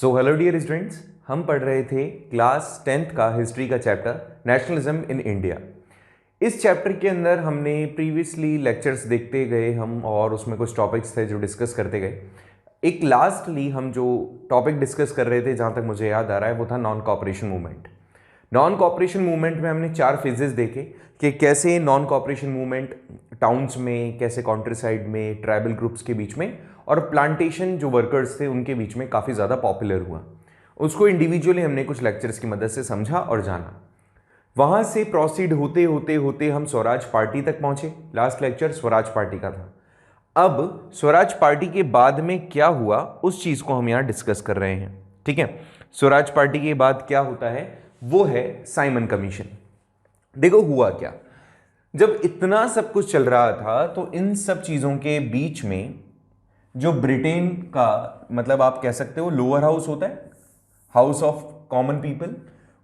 So hello dear students, हम पढ़ रहे थे क्लास 10th का हिस्ट्री का चैप्टर नेशनलिज्म इन इंडिया। इस चैप्टर के अंदर हमने प्रीवियसली लेक्चर्स देखते गए हम और उसमें कुछ टॉपिक्स थे जो डिस्कस करते गए। एक लास्टली हम जो टॉपिक डिस्कस कर रहे थे, जहाँ तक मुझे याद आ रहा है, वो था non cooperation movement. Non cooperation movement में हमने 4 फेजेस देखे कि कैसे नॉन कॉपरेशन मूवमेंट टाउन्स में, कैसे कॉन्ट्रीसाइड में, ट्राइबल ग्रुप्स के बीच में और प्लांटेशन जो वर्कर्स थे उनके बीच में काफ़ी ज़्यादा पॉपुलर हुआ। उसको इंडिविजुअली हमने कुछ लेक्चर्स की मदद से समझा और जाना। वहाँ से प्रोसीड होते होते होते हम स्वराज पार्टी तक पहुँचे। लास्ट लेक्चर स्वराज पार्टी का था। अब स्वराज पार्टी के बाद में क्या हुआ उस चीज़ को हम यहाँ डिस्कस कर रहे हैं। ठीक है, स्वराज पार्टी के बाद क्या होता है वो है साइमन कमीशन। देखो हुआ क्या, जब इतना सब कुछ चल रहा था तो इन सब चीज़ों के बीच में जो ब्रिटेन का, मतलब आप कह सकते हो लोअर हाउस होता है, हाउस ऑफ कॉमन पीपल,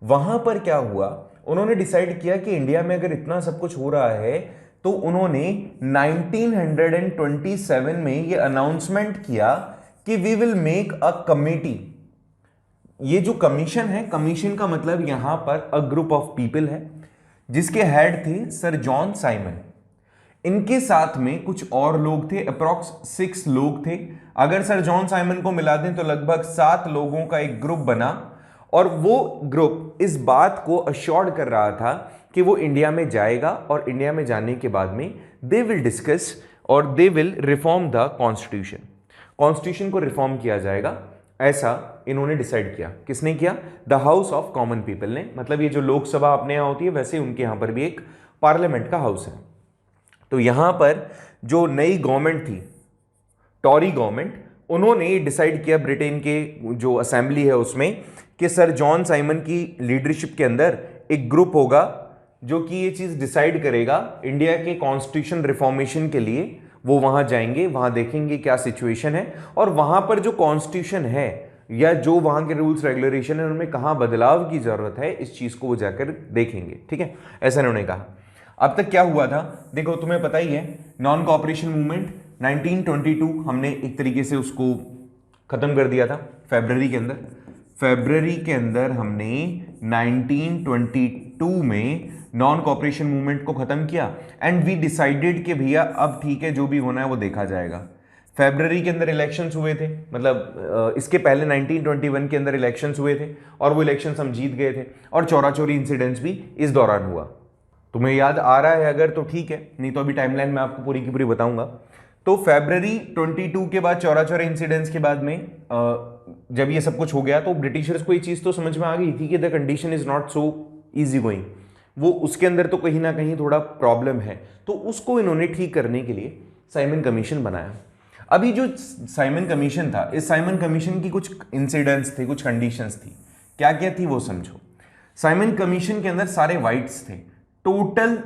वहां पर क्या हुआ, उन्होंने डिसाइड किया कि इंडिया में अगर इतना सब कुछ हो रहा है तो उन्होंने 1927 में ये अनाउंसमेंट किया कि we will make a committee. ये जो कमीशन है, कमीशन का मतलब यहां पर अ ग्रुप ऑफ पीपल है जिसके हेड थे सर जॉन साइमन। इनके साथ में कुछ और लोग थे, अप्रॉक्स 6 लोग थे। अगर सर जॉन साइमन को मिला दें तो लगभग 7 लोगों का एक ग्रुप बना और वो ग्रुप इस बात को अश्योर्ड कर रहा था कि वो इंडिया में जाएगा और इंडिया में जाने के बाद में दे विल डिस्कस और they will reform the constitution. Constitution को रिफॉर्म किया जाएगा, ऐसा इन्होंने डिसाइड किया। किसने किया? The house of common people ने। मतलब ये जो लोकसभा अपने यहां होती है वैसे उनके यहां पर भी एक पार्लियामेंट का हाउस है। तो यहां पर जो नई गवर्नमेंट थी, टॉरी गवर्नमेंट, उन्होंने डिसाइड किया ब्रिटेन के जो असेंबली है उसमें कि सर जॉन साइमन की लीडरशिप के अंदर एक ग्रुप होगा जो कि ये चीज डिसाइड करेगा इंडिया के कॉन्स्टिट्यूशन रिफॉर्मेशन के लिए। वो वहां जाएंगे, वहां देखेंगे क्या सिचुएशन है और वहां पर जो कॉन्स्टिट्यूशन है या जो वहां के रूल्स रेगुलेशन है उनमें कहां बदलाव की जरूरत है, इस चीज को वो जाकर देखेंगे। ठीक है, ऐसा इन्होंने कहा। अब तक क्या हुआ था देखो, तुम्हें पता ही है, नॉन कॉपरेशन मूवमेंट 1922 हमने एक तरीके से उसको खत्म कर दिया था फरवरी के अंदर। फरवरी के अंदर हमने 1922 में नॉन कॉपरेशन मूवमेंट को खत्म किया एंड वी डिसाइडेड कि भैया अब ठीक है, जो भी होना है वो देखा जाएगा। फरवरी के अंदर इलेक्शंस हुए थे, मतलब इसके पहले 1921 के अंदर इलेक्शंस हुए थे और वो इलेक्शंस हम जीत गए थे और चौरा चौरी इंसिडेंट्स भी इस दौरान हुआ। तुम्हें याद आ रहा है अगर तो ठीक है, नहीं तो अभी टाइमलाइन में आपको पूरी की पूरी बताऊंगा। तो फरवरी 22 के बाद चौरा चौरा इंसिडेंट्स के बाद में जब ये सब कुछ हो गया तो ब्रिटिशर्स को ये चीज तो समझ में आ गई थी कि the condition is not so easy going, वो उसके अंदर तो कहीं ना कहीं थोड़ा प्रॉब्लम है। तो उसको इन्होंने ठीक करने के लिए साइमन कमीशन बनाया। अभी जो साइमन कमीशन था, इस साइमन कमीशन की कुछ इंसिडेंट्स थे, कुछ कंडीशंस थी। क्या क्या थी वो समझो। साइमन कमीशन के अंदर सारे वाइट्स थे, टोटल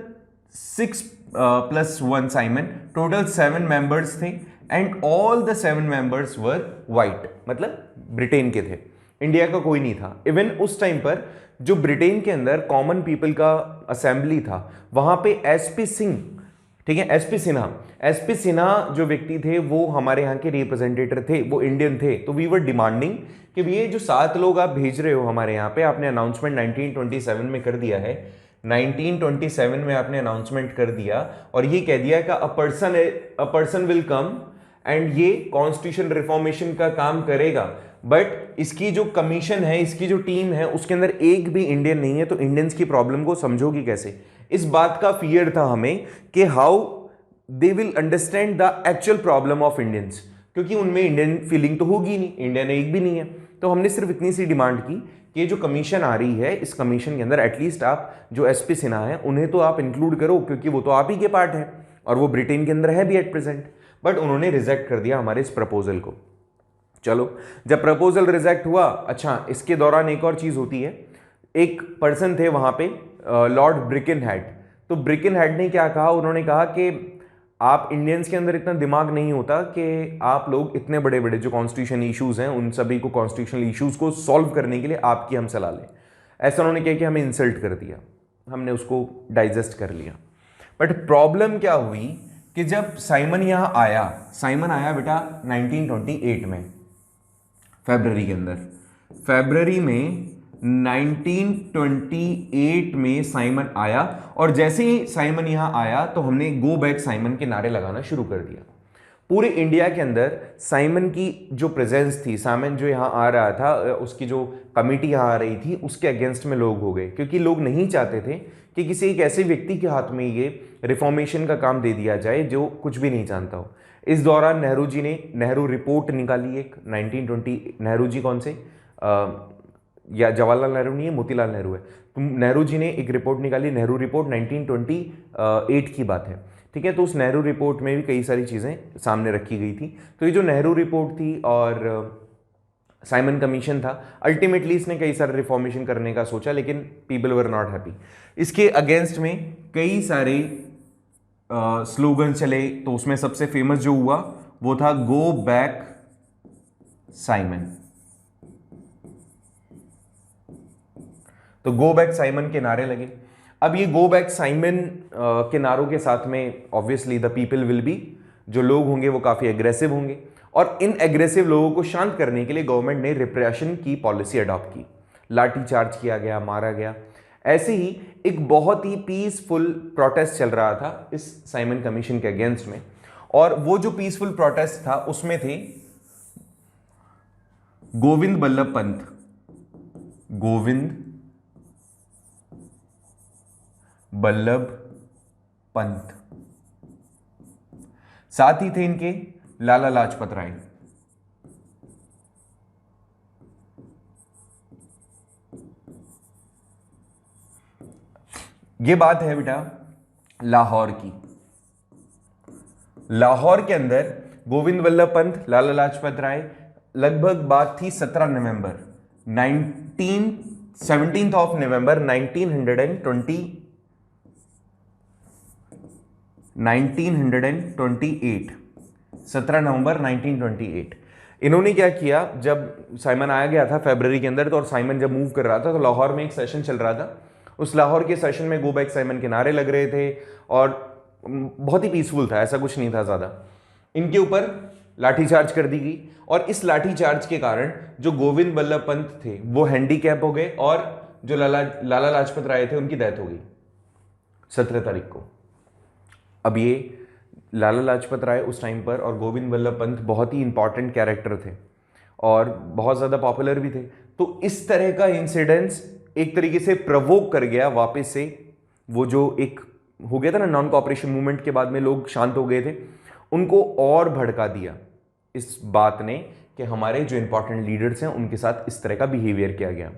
6+1 साइमन, टोटल 7 मेंबर्स थे and all the 7 members were white, मतलब ब्रिटेन के थे, इंडिया का कोई नहीं था। इवन उस टाइम पर जो ब्रिटेन के अंदर कॉमन पीपल का असेंबली था वहां पे एसपी सिंह, ठीक है, एसपी सिन्हा जो व्यक्ति थे वो हमारे यहाँ के रिप्रेजेंटेटिव थे, वो इंडियन थे। तो वी वर डिमांडिंग कि ये जो 7 लोग आप भेज रहे हो हमारे यहाँ पे, आपने अनाउंसमेंट 1927 में कर दिया है, 1927 में आपने अनाउंसमेंट कर दिया और ये कह दिया कि a person will come and ये कॉन्स्टिट्यूशन रिफॉर्मेशन का काम करेगा, बट इसकी जो कमीशन है, इसकी जो टीम है, उसके अंदर एक भी इंडियन नहीं है। तो इंडियंस की प्रॉब्लम को समझोगी कैसे? इस बात का फियर था हमें कि how they will understand the actual problem of Indians, क्योंकि उनमें इंडियन फीलिंग तो होगी नहीं, इंडियन एक भी नहीं है। तो हमने सिर्फ इतनी सी डिमांड की कि ये जो कमीशन आ रही है, इस कमीशन के अंदर एटलीस्ट आप जो एसपी सिन्हा है उन्हें तो आप इंक्लूड करो, क्योंकि वो तो आप ही के पार्ट है और वो ब्रिटेन के अंदर है भी एट प्रेजेंट। बट उन्होंने रिजेक्ट कर दिया हमारे इस प्रपोजल को। चलो, जब प्रपोजल रिजेक्ट हुआ, अच्छा इसके दौरान एक और चीज होती है। एक पर्सन थे वहां पे, लॉर्ड ब्रिकन हेड। तो ब्रिकन हेड ने क्या कहा, उन्होंने कहा कि आप इंडियंस के अंदर इतना दिमाग नहीं होता कि आप लोग इतने बड़े बड़े जो कॉन्स्टिट्यूशन इश्यूज हैं उन सभी को, कॉन्स्टिट्यूशनल इश्यूज को सॉल्व करने के लिए आपकी हम सलाह लें। ऐसा उन्होंने किया कि हमें इंसल्ट कर दिया, हमने उसको डाइजेस्ट कर लिया। बट प्रॉब्लम क्या हुई कि जब साइमन यहां आया, साइमन आया बेटा 1928 में, फरवरी के अंदर, फरवरी में 1928 में साइमन आया, और जैसे ही साइमन यहां आया तो हमने गो बैक साइमन के नारे लगाना शुरू कर दिया। पूरे इंडिया के अंदर साइमन की जो प्रेजेंस थी, साइमन जो यहाँ आ रहा था, उसकी जो कमेटी यहाँ आ रही थी, उसके अगेंस्ट में लोग हो गए, क्योंकि लोग नहीं चाहते थे कि किसी एक ऐसे व्यक्ति के हाथ में ये रिफॉर्मेशन का काम दे दिया जाए जो कुछ भी नहीं जानता हो। इस दौरान नेहरू जी ने नेहरू रिपोर्ट निकाली एक 1920। नेहरू जी कौन से, या जवाहरलाल नेहरू नहीं है, मोतीलाल नेहरू है। तो नेहरू जी ने एक रिपोर्ट निकाली, नेहरू रिपोर्ट 1928 की बात है, ठीक है। तो उस नेहरू रिपोर्ट में भी कई सारी चीज़ें सामने रखी गई थी। तो ये जो नेहरू रिपोर्ट थी और साइमन कमीशन था, अल्टीमेटली इसने कई सारे रिफॉर्मेशन करने का सोचा, लेकिन पीपल वर नॉट हैप्पी। इसके अगेंस्ट में कई सारे स्लोगन चले। तो उसमें सबसे फेमस जो हुआ वो था गो बैक साइमन। तो गो बैक साइमन के नारे लगे। अब ये गो बैक साइमन के नारों के साथ में obviously the people will be, जो लोग होंगे वो काफी एग्रेसिव होंगे, और इन एग्रेसिव लोगों को शांत करने के लिए गवर्नमेंट ने रिप्रेशन की पॉलिसी अडॉप्ट की, लाठी चार्ज किया गया, मारा गया। ऐसे ही एक बहुत ही पीसफुल प्रोटेस्ट चल रहा था इस साइमन कमीशन के अगेंस्ट में, और वो जो पीसफुल प्रोटेस्ट था उसमें थे गोविंद बल्लभ पंत, गोविंद बल्लभ पंत, साथ ही थे इनके लाला लाजपत राय। ये बात है बेटा लाहौर की। लाहौर के अंदर गोविंद बल्लभ पंत, लाला लाजपत राय, लगभग बात थी 17 नवंबर 17th of November 1928, 17 नवंबर 1928। इन्होंने क्या किया, जब साइमन आया गया था फरवरी के अंदर, तो और साइमन जब मूव कर रहा था तो लाहौर में एक सेशन चल रहा था। उस लाहौर के सेशन में गो बैक साइमन के नारे लग रहे थे, और बहुत ही पीसफुल था, ऐसा कुछ नहीं था ज़्यादा। इनके ऊपर लाठीचार्ज कर दी गई, और इस लाठीचार्ज के कारण जो गोविंद बल्लभ पंत थे वो हैंडीकैप हो गए, और जो लाला लाजपत राय थे उनकी डेथ हो गई 17 तारीख को। अब ये लाला लाजपत राय उस टाइम पर और गोविंद बल्लभ पंत बहुत ही इंपॉर्टेंट कैरेक्टर थे और बहुत ज़्यादा पॉपुलर भी थे। तो इस तरह का इंसिडेंस एक तरीके से प्रवोक कर गया वापस से, वो जो एक हो गया था ना नॉन कॉपरेशन मूवमेंट के बाद में लोग शांत हो गए थे, उनको और भड़का दिया इस बात ने कि हमारे जो इंपॉर्टेंट लीडर्स हैं उनके साथ इस तरह का बिहेवियर किया गया।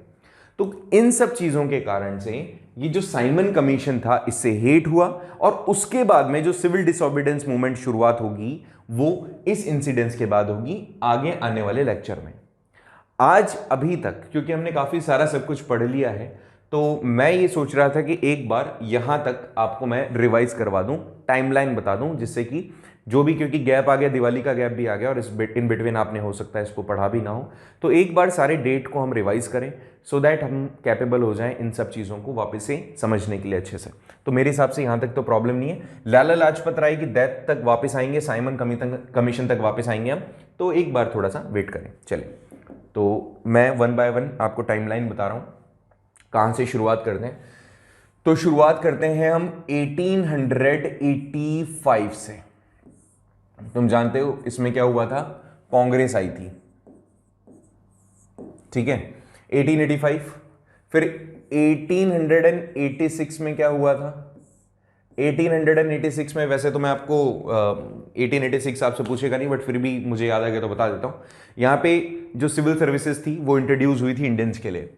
तो इन सब चीज़ों के कारण से ये जो साइमन कमीशन था इससे हेट हुआ, और उसके बाद में जो सिविल डिसोबीडियंस मूवमेंट शुरुआत होगी वो इस इंसिडेंस के बाद होगी आगे आने वाले लेक्चर में। आज अभी तक क्योंकि हमने काफ़ी सारा सब कुछ पढ़ लिया है, तो मैं ये सोच रहा था कि एक बार यहाँ तक आपको मैं रिवाइज करवा दूँ, टाइमलाइन बता दूँ, जिससे कि जो भी, क्योंकि गैप आ गया, दिवाली का गैप भी आ गया और इस इन बिटवीन आपने हो सकता है इसको पढ़ा भी ना हो, तो एक बार सारे डेट को हम रिवाइज करें सो दैट हम कैपेबल हो जाएं इन सब चीज़ों को वापस से समझने के लिए अच्छे से। तो मेरे हिसाब से यहाँ तक तो प्रॉब्लम नहीं है। लाला लाजपत राय की डेथ तक वापस आएंगे, साइमन कमीशन तक वापस आएंगे हम, तो एक बार थोड़ा सा वेट करें। चलिए, तो मैं 1 by 1 आपको टाइमलाइन बता रहा हूँ, कहाँ से शुरुआत करते हैं। तो शुरुआत करते हैं हम 1885 से। तुम जानते हो इसमें क्या हुआ था, कांग्रेस आई थी, ठीक है, 1885। फिर 1886 में क्या हुआ था, 1886 में, वैसे तो मैं आपको 1886 आपसे पूछेगा नहीं, बट फिर भी मुझे याद आ गया तो बता देता हूं। यहां पे जो सिविल सर्विसेज थी वो इंट्रोड्यूस हुई थी इंडियंस के लिए,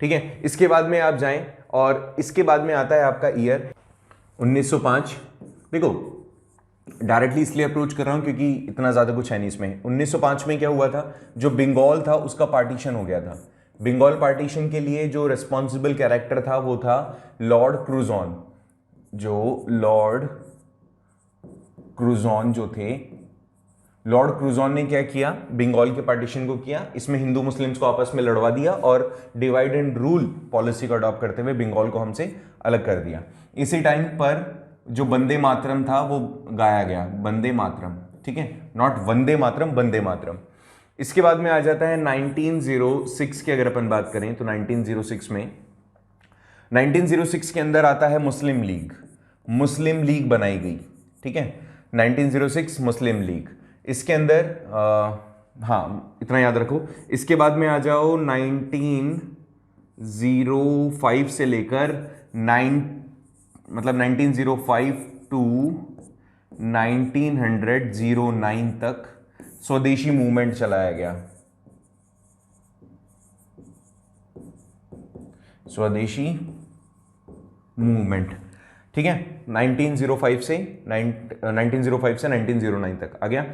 ठीक है। इसके बाद में आप जाएं और इसके बाद में आता है आपका ईयर 1905। देखो डायरेक्टली इसलिए अप्रोच कर रहा हूं क्योंकि इतना ज्यादा कुछ है नहीं इसमें। 1905 में क्या हुआ था, जो बंगाल था उसका पार्टीशन हो गया था। बंगाल पार्टीशन के लिए जो रिस्पॉन्सिबल कैरेक्टर था वो था लॉर्ड क्रूजॉन। जो लॉर्ड क्रूजॉन जो थे, लॉर्ड क्रूजॉन ने क्या किया, बंगाल के पार्टीशन को किया, इसमें हिंदू मुस्लिम्स को आपस में लड़वा दिया और डिवाइड एंड रूल पॉलिसी को अडॉप्ट करते हुए बंगाल को हमसे अलग कर दिया। इसी टाइम पर जो वंदे मातरम था वो गाया गया, वंदे मातरम, ठीक है, नॉट वंदे मातरम, वंदे मातरम। इसके बाद में आ जाता है 1906 की, अगर अपन बात करें तो 1906 के अंदर आता है मुस्लिम लीग। मुस्लिम लीग बनाई गई, ठीक है, 1906 मुस्लिम लीग। इसके अंदर हाँ इतना याद रखो। इसके बाद में आ जाओ 1905 से लेकर 1905 टू 1909 तक स्वदेशी मूवमेंट चलाया गया। स्वदेशी मूवमेंट, ठीक है, 1905 से 1909 तक आ गया।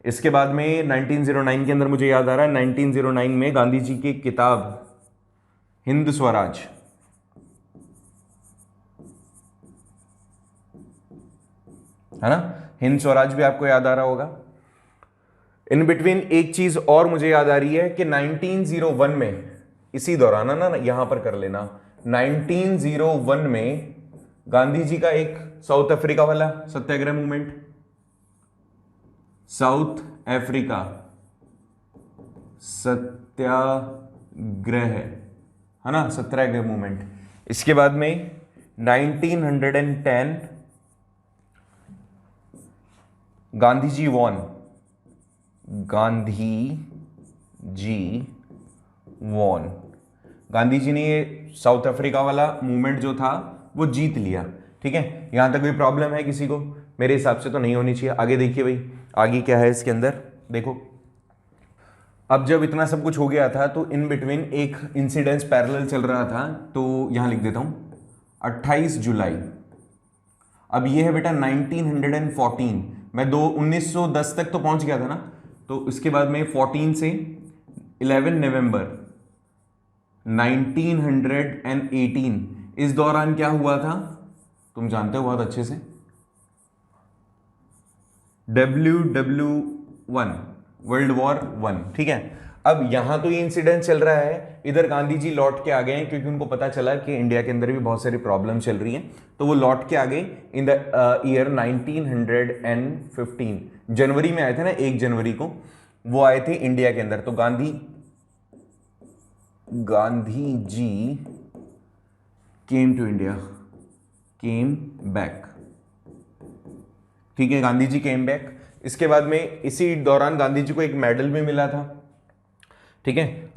इसके बाद में 1909 के अंदर मुझे याद आ रहा है 1909 में गांधी जी की किताब हिंद स्वराज, है ना, हिंद स्वराज भी आपको याद आ रहा होगा। इन बिटवीन एक चीज और मुझे याद आ रही है कि 1901 में, इसी दौरान ना यहां पर कर लेना, 1901 में गांधी जी का एक साउथ अफ्रीका वाला सत्याग्रह मूवमेंट, साउथ अफ्रीका सत्याग्रह, है ना, सत्याग्रह मूवमेंट। इसके बाद में 1910 गांधी जी वॉन, गांधी जी वॉन, गांधी जी ने ये साउथ अफ्रीका वाला मूवमेंट जो था वो जीत लिया, ठीक है। यहां तक कोई प्रॉब्लम है किसी को? मेरे हिसाब से तो नहीं होनी चाहिए। आगे देखिए भाई, आगे क्या है इसके अंदर, देखो। अब जब इतना सब कुछ हो गया था तो इन बिटवीन एक इंसिडेंस पैरेलल चल रहा था, तो यहां लिख देता हूं 28 जुलाई। अब ये है बेटा 1914, मैं 1910 तक तो पहुंच गया था ना, तो इसके बाद में 14 से 11 नवंबर 1918, इस दौरान क्या हुआ था तुम जानते हो बहुत अच्छे से, WW1, वर्ल्ड वॉर 1, ठीक है। अब यहां तो ये इंसिडेंट चल रहा है, इधर गांधी जी लौट के आ गए क्योंकि उनको पता चला कि इंडिया के अंदर भी बहुत सारी प्रॉब्लम चल रही हैं, तो वो लौट के आ गए इन द ईयर 1915। जनवरी में आए थे ना, 1 जनवरी को वो आए थे इंडिया के अंदर। तो Gandhi ji came to India, came back, ठीक है, गांधी जी केम बैक। इसके बाद में इसी दौरान गांधी जी को एक मेडल भी मिला था, ठीक है,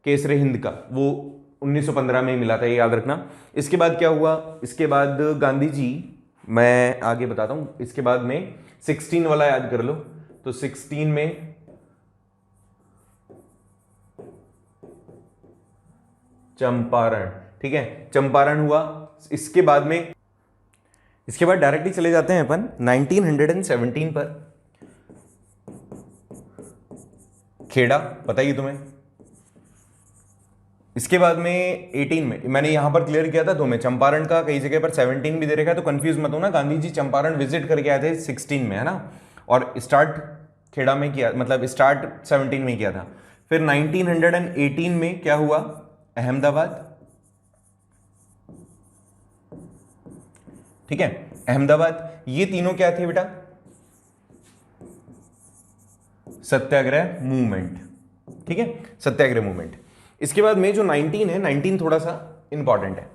केसरे हिंद का, वो 1915 में ही मिला था, ये याद रखना। इसके बाद क्या हुआ, इसके बाद गांधी जी, मैं आगे बताता हूं, इसके बाद में 16 वाला याद कर लो, तो 16 में चंपारण, ठीक है, चंपारण हुआ। इसके बाद में, इसके बाद डायरेक्टली चले जाते हैं अपन 1917 पर, खेड़ा, पता ही तुम्हें। इसके बाद में 18 में, मैंने यहां पर क्लियर किया था तुम्हें, चंपारण का कई जगह पर 17 भी दे रखा है, तो कंफ्यूज मत हो ना। गांधी जी चंपारण विजिट करके आए थे 16 में, है ना, और स्टार्ट खेड़ा में किया, मतलब स्टार्ट 17 में किया था। फिर 1918 में क्या हुआ, अहमदाबाद, ठीक है, अहमदाबाद। ये तीनों क्या थे बेटा, सत्याग्रह मूवमेंट, ठीक है, सत्याग्रह मूवमेंट। इसके बाद में जो 19 है, 19 थोड़ा सा इंपॉर्टेंट है।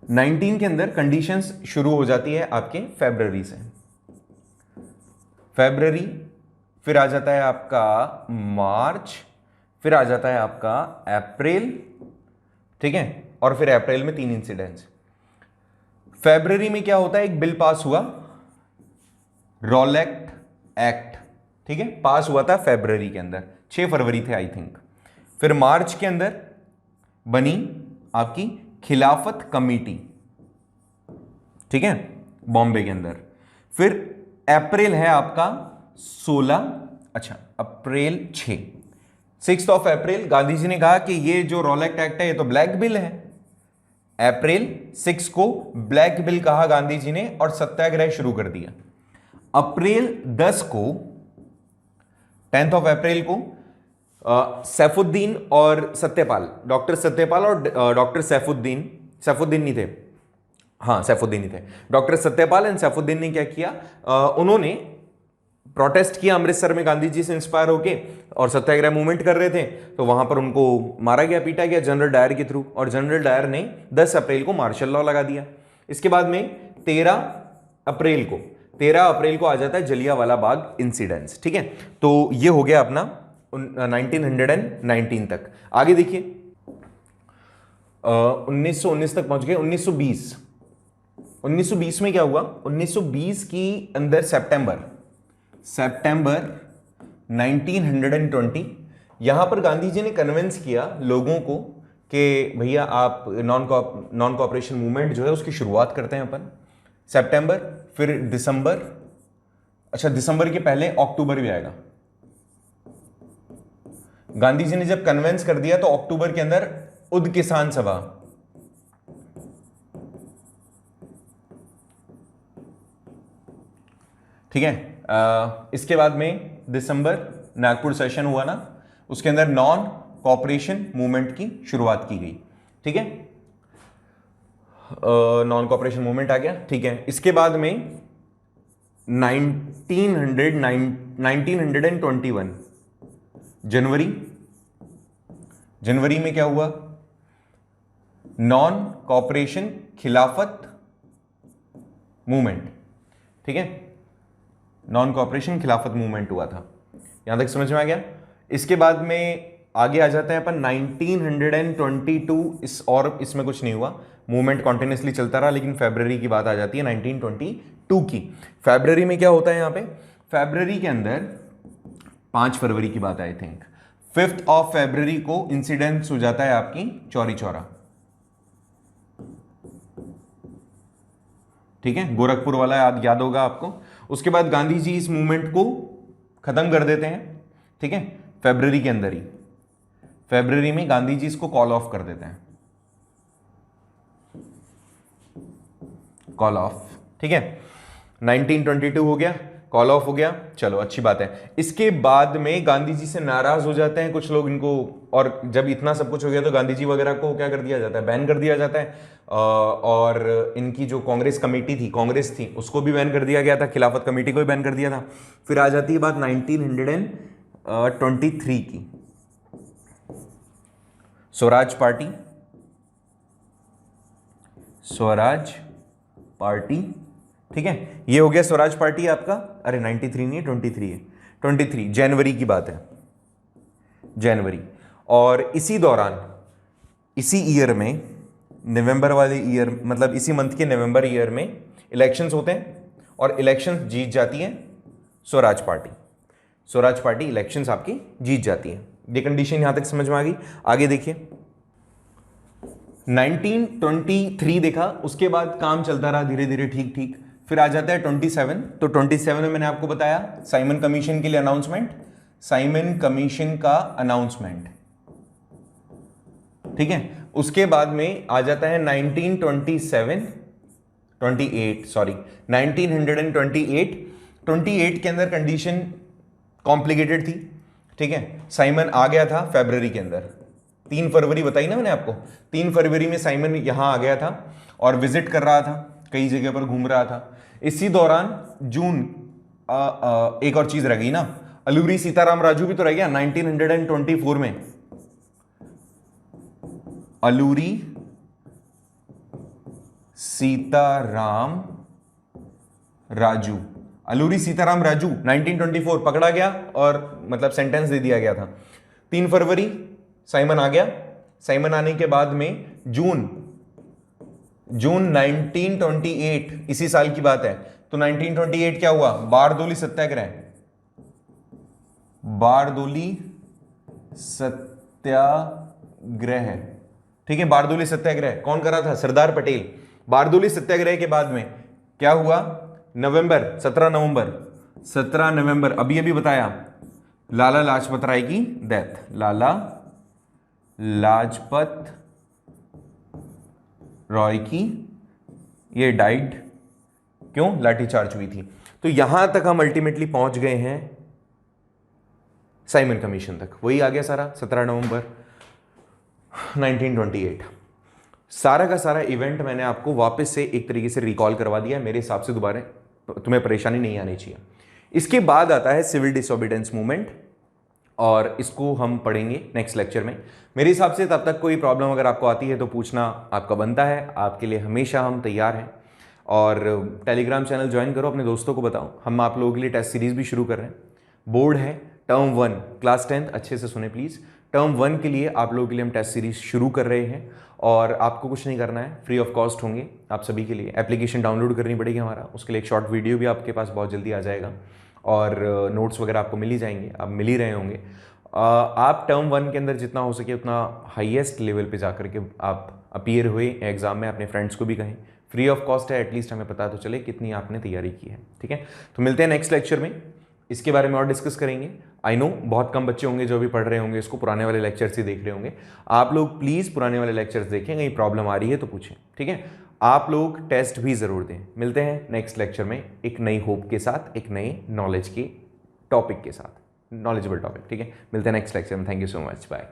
19 के अंदर कंडीशंस शुरू हो जाती है आपके फरवरी से, फरवरी, फिर आ जाता है आपका मार्च, फिर आ जाता है आपका अप्रैल, ठीक है, और फिर अप्रैल में 3 इंसिडेंट्स। फरवरी में क्या होता है, एक बिल पास हुआ, रॉलेट एक्ट, ठीक है, पास हुआ था फरवरी के अंदर, 6 फरवरी थे आई थिंक। फिर मार्च के अंदर बनी आपकी खिलाफत कमेटी, ठीक है, बॉम्बे के अंदर। फिर अप्रैल है आपका 16, अच्छा अप्रैल 6 ऑफ अप्रैल, गांधी जी ने कहा कि ये जो रॉलेट एक्ट है ये तो ब्लैक बिल है। अप्रैल 6 को ब्लैक बिल कहा गांधी जी ने और सत्याग्रह शुरू कर दिया। अप्रैल 10 को, 10th ऑफ अप्रैल को सैफुद्दीन और सत्यपाल, डॉक्टर सत्यपाल और डॉक्टर सैफुद्दीन नहीं थे, हाँ सैफुद्दीन ही थे, डॉक्टर सत्यपाल एंड सैफुद्दीन ने क्या किया, उन्होंने प्रोटेस्ट किया अमृतसर में गांधी जी से इंस्पायर होके, और सत्याग्रह मूवमेंट कर रहे थे, तो वहां पर उनको मारा गया, पीटा गया जनरल डायर के थ्रू, और जनरल डायर ने 10 अप्रैल को मार्शल लॉ लगा दिया। इसके बाद में 13 अप्रैल को आ जाता है जलियांवाला बाग इंसिडेंट्स। ठीक है, तो ये हो गया अपना 1919 तक। आगे देखिए 1919 तक पहुंच गए। 1920 में क्या हुआ? 1920 की अंदर सितंबर 1920 यहां पर गांधी जी ने कन्विंस किया लोगों को कि भैया आप नॉन कोऑपरेशन मूवमेंट जो है उसकी शुरुआत करते हैं अपन। सितंबर, फिर दिसंबर, अच्छा दिसंबर के पहले अक्टूबर भी आएगा। गांधी जी ने जब कन्विंस कर दिया तो अक्टूबर के अंदर उद किसान सभा, ठीक है। इसके बाद में दिसंबर नागपुर सेशन हुआ ना, उसके अंदर नॉन कोऑपरेशन मूवमेंट की शुरुआत की गई। ठीक है, नॉन कोऑपरेशन मूवमेंट आ गया। ठीक है, इसके बाद में 1921 जनवरी में क्या हुआ? नॉन कोऑपरेशन खिलाफत मूवमेंट। ठीक है, नॉन कोऑपरेशन खिलाफत मूवमेंट हुआ था। यहां तक समझ में आ गया। इसके बाद में आगे आ जाते हैं अपन 1922। और इसमें कुछ नहीं हुआ, मूवमेंट कॉन्टिन्यूसली चलता रहा, लेकिन फरवरी की बात आ जाती है 1922 की। फरवरी में क्या होता है? यहां पे फरवरी के अंदर 5 फरवरी की बात आई थिंक, 5 फरवरी को इंसिडेंस हो जाता है आपकी चौरी चौरा। ठीक है, गोरखपुर वाला याद होगा आपको। उसके बाद गांधी जी इस मूवमेंट को खत्म कर देते हैं। ठीक है, फरवरी के अंदर ही, फरवरी में गांधी जी इसको कॉल ऑफ कर देते हैं, कॉल ऑफ। ठीक है, 1922 हो गया, कॉल ऑफ हो गया, चलो अच्छी बात है। इसके बाद में गांधी जी से नाराज हो जाते हैं कुछ लोग इनको, और जब इतना सब कुछ हो गया तो गांधी जी वगैरह को क्या कर दिया जाता है? बैन कर दिया जाता है। और इनकी जो कांग्रेस कमेटी थी, कांग्रेस थी, उसको भी बैन कर दिया गया था, खिलाफत कमेटी को भी बैन कर दिया था। फिर आ जाती है बात 1923 की, स्वराज पार्टी। ठीक है, ये हो गया स्वराज पार्टी आपका। अरे 93 नहीं है, 23 है, 23 जनवरी की बात है, जनवरी। और इसी दौरान, इसी ईयर में, नवंबर वाले ईयर, मतलब इसी मंथ के नवंबर ईयर में इलेक्शंस होते हैं, और इलेक्शंस जीत जाती है स्वराज पार्टी इलेक्शंस आपकी जीत जाती है। ये कंडीशन यहां तक समझ में आ गई। आगे देखिए 1923 देखा, उसके बाद काम चलता रहा धीरे धीरे, ठीक। फिर आ जाता है 27। तो 27 में मैंने आपको बताया साइमन कमीशन के लिए अनाउंसमेंट, साइमन कमीशन का अनाउंसमेंट। ठीक है, उसके बाद में आ जाता है 1928 के अंदर कंडीशन कॉम्प्लिकेटेड थी। ठीक है, साइमन आ गया था फरवरी के अंदर, 3 फरवरी बताई ना मैंने आपको, 3 फरवरी में साइमन यहां आ गया था और विजिट कर रहा था, कई जगह पर घूम रहा था। इसी दौरान जून, एक और चीज रह गई ना, अलूरी सीताराम राजू भी तो रह गया 1924 में। अलूरी सीताराम राजू 1924 पकड़ा गया और मतलब सेंटेंस दे दिया गया था। 3 फरवरी साइमन आ गया। साइमन आने के बाद में जून 1928, इसी साल की बात है। तो 1928 क्या हुआ? बारदोली सत्याग्रह। ठीक है, बारदोली सत्याग्रह कौन कर रहा था? सरदार पटेल। बारदोली सत्याग्रह के बाद में क्या हुआ? 17 नवंबर अभी बताया, लाला लाजपत राय की डेथ। लाला लाजपत रॉय की ये डाइड, क्यों? लाठीचार्ज हुई थी। तो यहां तक हम अल्टीमेटली पहुंच गए हैं साइमन कमीशन तक। वही आ गया सारा 17 नवंबर 1928। सारा का सारा इवेंट मैंने आपको वापस से एक तरीके से रिकॉल करवा दिया। मेरे हिसाब से दोबारा तुम्हें परेशानी नहीं आनी चाहिए। इसके बाद आता है सिविल डिसोबीडियंस मूवमेंट, और इसको हम पढ़ेंगे नेक्स्ट लेक्चर में। मेरे हिसाब से तब तक कोई प्रॉब्लम अगर आपको आती है तो पूछना आपका बनता है, आपके लिए हमेशा हम तैयार हैं। और टेलीग्राम चैनल ज्वाइन करो, अपने दोस्तों को बताओ। हम आप लोगों के लिए टेस्ट सीरीज भी शुरू कर रहे हैं। बोर्ड है टर्म 1 क्लास 10th, अच्छे से सुने प्लीज़। टर्म 1 के लिए आप लोगों के लिए हम टेस्ट सीरीज शुरू कर रहे हैं, और आपको कुछ नहीं करना है, फ्री ऑफ कॉस्ट होंगे आप सभी के लिए। एप्लीकेशन डाउनलोड करनी पड़ेगी हमारा, उसके लिए एक शॉर्ट वीडियो भी आपके पास बहुत जल्दी आ जाएगा, और नोट्स वगैरह आपको मिल ही जाएंगे, आप मिल ही रहे होंगे। आप टर्म 1 के अंदर जितना हो सके उतना हाईएस्ट लेवल पे जाकर के आप अपीयर हुए एग्जाम में, अपने फ्रेंड्स को भी कहें, फ्री ऑफ कॉस्ट है, एटलीस्ट हमें पता तो चले कितनी आपने तैयारी की है। ठीक है, तो मिलते हैं नेक्स्ट लेक्चर में, इसके बारे में और डिस्कस करेंगे। आई नो बहुत कम बच्चे होंगे जो भी पढ़ रहे होंगे इसको, पुराने वाले लेक्चर्स ही देख रहे होंगे। आप लोग प्लीज़ पुराने वाले लेक्चर्स देखें, कहीं प्रॉब्लम आ रही है तो पूछें। ठीक है, आप लोग टेस्ट भी ज़रूर दें। मिलते हैं नेक्स्ट लेक्चर में एक नई होप के साथ, एक नए नॉलेज के टॉपिक के साथ, नॉलेजेबल टॉपिक। ठीक है, मिलते हैं नेक्स्ट लेक्चर में। Thank you so much, bye.